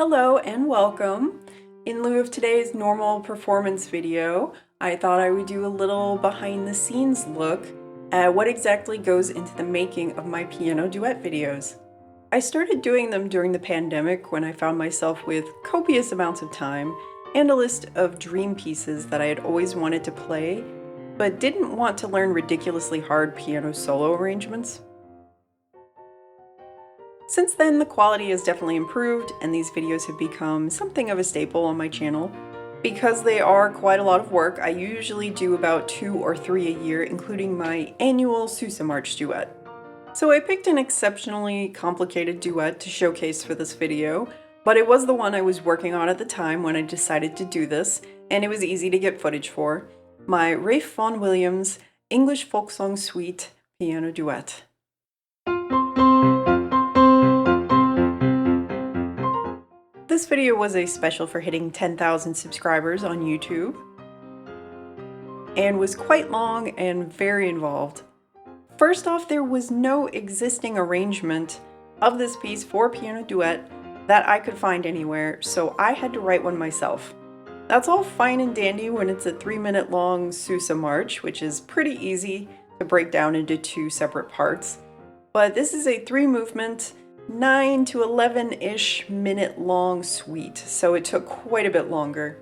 Hello and welcome. In lieu of today's normal performance video, I thought I would do a little behind the scenes look at what exactly goes into the making of my piano duet videos. I started doing them during the pandemic when I found myself with copious amounts of time and a list of dream pieces that I had always wanted to play, but didn't want to learn ridiculously hard piano solo arrangements. Since then, the quality has definitely improved, and these videos have become something of a staple on my channel. Because they are quite a lot of work, I usually do about 2 or 3 a year, including my annual Sousa March duet. So I picked an exceptionally complicated duet to showcase for this video, but it was the one I was working on at the time when I decided to do this, and it was easy to get footage for. My Ralph Vaughan Williams English Folk Song Suite piano duet. This video was a special for hitting 10,000 subscribers on YouTube, and was quite long and very involved. First off, there was no existing arrangement of this piece for piano duet that I could find anywhere, so I had to write one myself. That's all fine and dandy when it's a 3-minute long Sousa March, which is pretty easy to break down into 2 separate parts. But this is a 3-movement, 9 to 11-ish minute long suite, so it took quite a bit longer.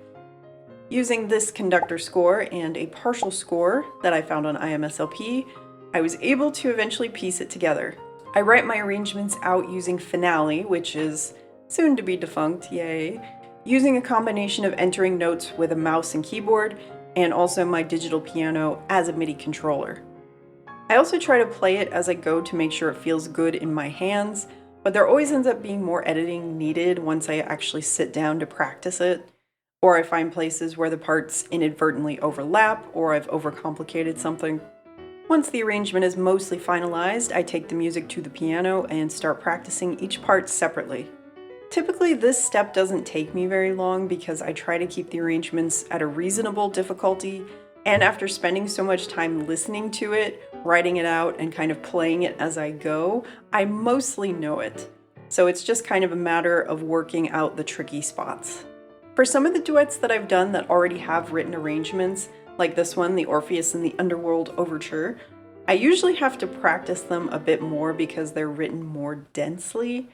Using this conductor score and a partial score that I found on IMSLP, I was able to eventually piece it together. I write my arrangements out using Finale, which is soon to be defunct, yay, using a combination of entering notes with a mouse and keyboard, and also my digital piano as a MIDI controller. I also try to play it as I go to make sure it feels good in my hands, but there always ends up being more editing needed once I actually sit down to practice it, or I find places where the parts inadvertently overlap, or I've overcomplicated something. Once the arrangement is mostly finalized, I take the music to the piano and start practicing each part separately. Typically, this step doesn't take me very long because I try to keep the arrangements at a reasonable difficulty, and after spending so much time listening to it, writing it out, and kind of playing it as I go, I mostly know it. So it's just kind of a matter of working out the tricky spots. For some of the duets that I've done that already have written arrangements, like this one, the Orpheus and the Underworld Overture, I usually have to practice them a bit more because they're written more densely.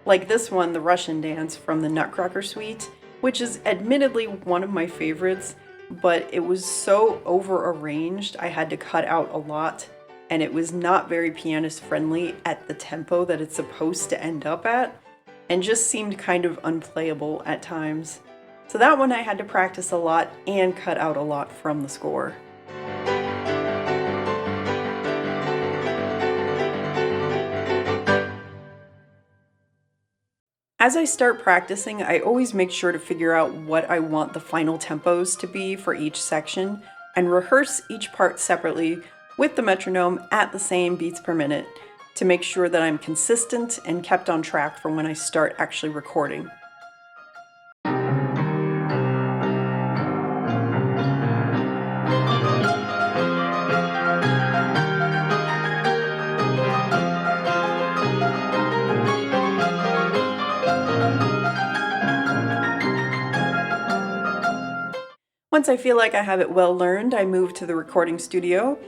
Like this one, the Russian Dance from the Nutcracker Suite, which is admittedly one of my favorites, but it was so over-arranged I had to cut out a lot, and it was not very pianist-friendly at the tempo that it's supposed to end up at, and just seemed kind of unplayable at times. So that one I had to practice a lot and cut out a lot from the score. As I start practicing, I always make sure to figure out what I want the final tempos to be for each section and rehearse each part separately with the metronome at the same beats per minute to make sure that I'm consistent and kept on track for when I start actually recording. Once I feel like I have it well learned, I move to the recording studio.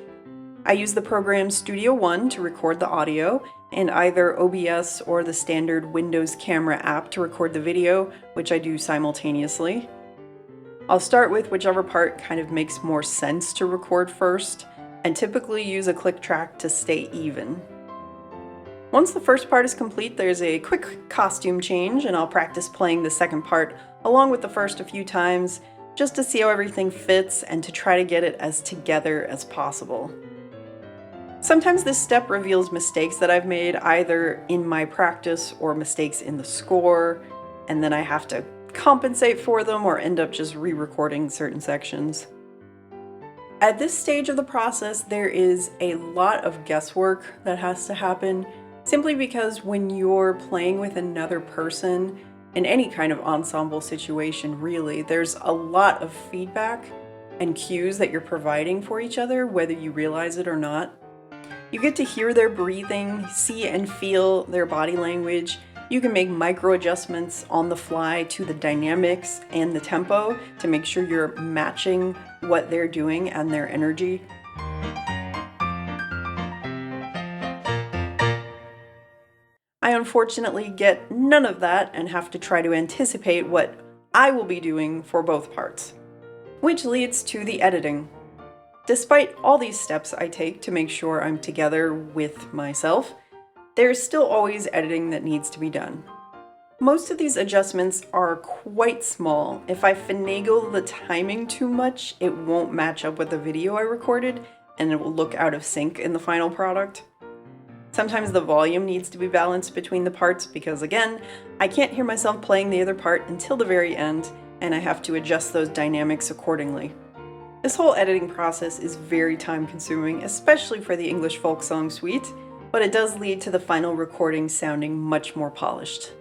I use the program Studio One to record the audio, and either OBS or the standard Windows Camera app to record the video, which I do simultaneously. I'll start with whichever part kind of makes more sense to record first, and typically use a click track to stay even. Once the first part is complete, there's a quick costume change, and I'll practice playing the second part along with the first a few times, just to see how everything fits and to try to get it as together as possible. Sometimes this step reveals mistakes that I've made either in my practice or mistakes in the score, and then I have to compensate for them or end up just re-recording certain sections. At this stage of the process, there is a lot of guesswork that has to happen, simply because when you're playing with another person, in any kind of ensemble situation really, there's a lot of feedback and cues that you're providing for each other, whether you realize it or not. You get to hear their breathing, see and feel their body language, You can make micro adjustments on the fly to the dynamics and the tempo to make sure you're matching what they're doing and their energy. I unfortunately get none of that and have to try to anticipate what I will be doing for both parts. Which leads to the editing. Despite all these steps I take to make sure I'm together with myself, there's still always editing that needs to be done. Most of these adjustments are quite small. If I finagle the timing too much, it won't match up with the video I recorded and it will look out of sync in the final product. Sometimes the volume needs to be balanced between the parts because, again, I can't hear myself playing the other part until the very end, and I have to adjust those dynamics accordingly. This whole editing process is very time consuming, especially for the English folk song suite, but it does lead to the final recording sounding much more polished.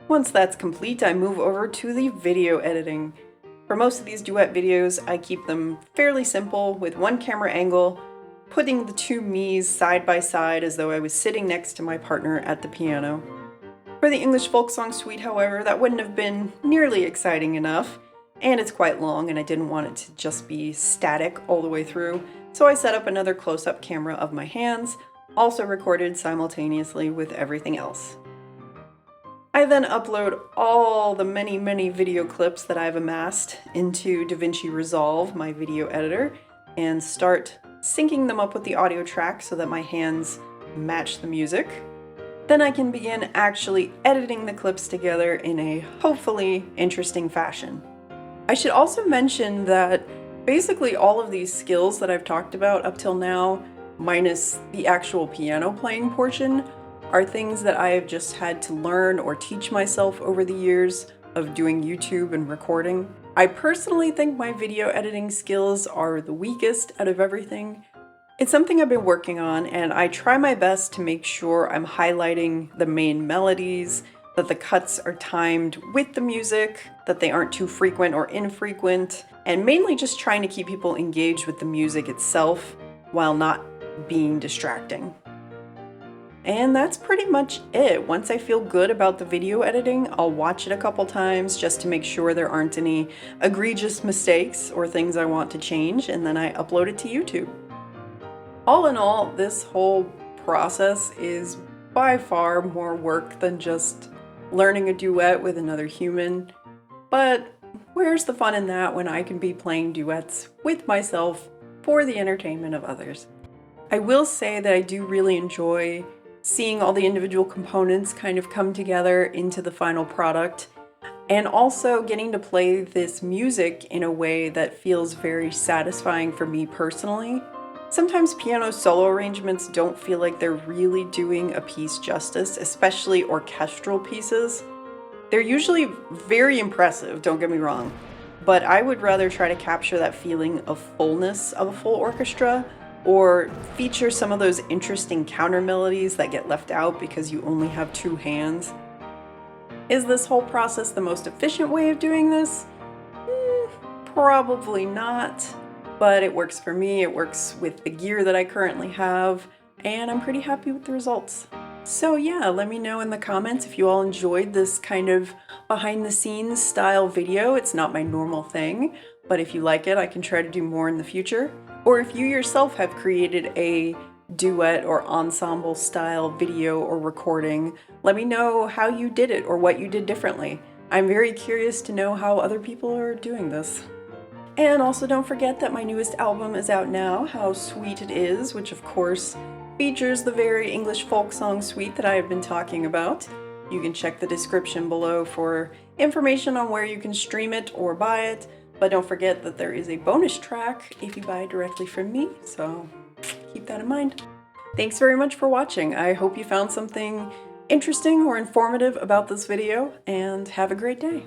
Once that's complete, I move over to the video editing. For most of these duet videos, I keep them fairly simple with one camera angle, putting the two me's side by side as though I was sitting next to my partner at the piano. For the English folk song suite, however, that wouldn't have been nearly exciting enough, and it's quite long and I didn't want it to just be static all the way through, so I set up another close-up camera of my hands, also recorded simultaneously with everything else. I then upload all the many video clips that I've amassed into DaVinci Resolve, my video editor, and start syncing them up with the audio track so that my hands match the music. Then I can begin actually editing the clips together in a hopefully interesting fashion. I should also mention that basically all of these skills that I've talked about up till now, minus the actual piano playing portion, are things that I have just had to learn or teach myself over the years of doing YouTube and recording. I personally think my video editing skills are the weakest out of everything. It's something I've been working on, and I try my best to make sure I'm highlighting the main melodies, that the cuts are timed with the music, that they aren't too frequent or infrequent, and mainly just trying to keep people engaged with the music itself while not being distracting. And that's pretty much it. Once I feel good about the video editing, I'll watch it a couple times just to make sure there aren't any egregious mistakes or things I want to change, and then I upload it to YouTube. All in all, this whole process is by far more work than just learning a duet with another human, but where's the fun in that when I can be playing duets with myself for the entertainment of others? I will say that I do really enjoy seeing all the individual components kind of come together into the final product, and also getting to play this music in a way that feels very satisfying for me personally. Sometimes piano solo arrangements don't feel like they're really doing a piece justice, especially orchestral pieces. They're usually very impressive, don't get me wrong, but I would rather try to capture that feeling of fullness of a full orchestra, or feature some of those interesting counter melodies that get left out because you only have two hands. Is this whole process the most efficient way of doing this? Probably not, but it works for me, it works with the gear that I currently have, and I'm pretty happy with the results. So yeah, let me know in the comments if you all enjoyed this kind of behind the scenes style video. It's not my normal thing, but if you like it, I can try to do more in the future. Or if you yourself have created a duet or ensemble style video or recording, let me know how you did it or what you did differently. I'm very curious to know how other people are doing this. And also don't forget that my newest album is out now, How Sweet It Is, which of course features the very English folk song suite that I have been talking about. You can check the description below for information on where you can stream it or buy it. But don't forget that there is a bonus track if you buy directly from me, so keep that in mind. Thanks very much for watching. I hope you found something interesting or informative about this video, and have a great day.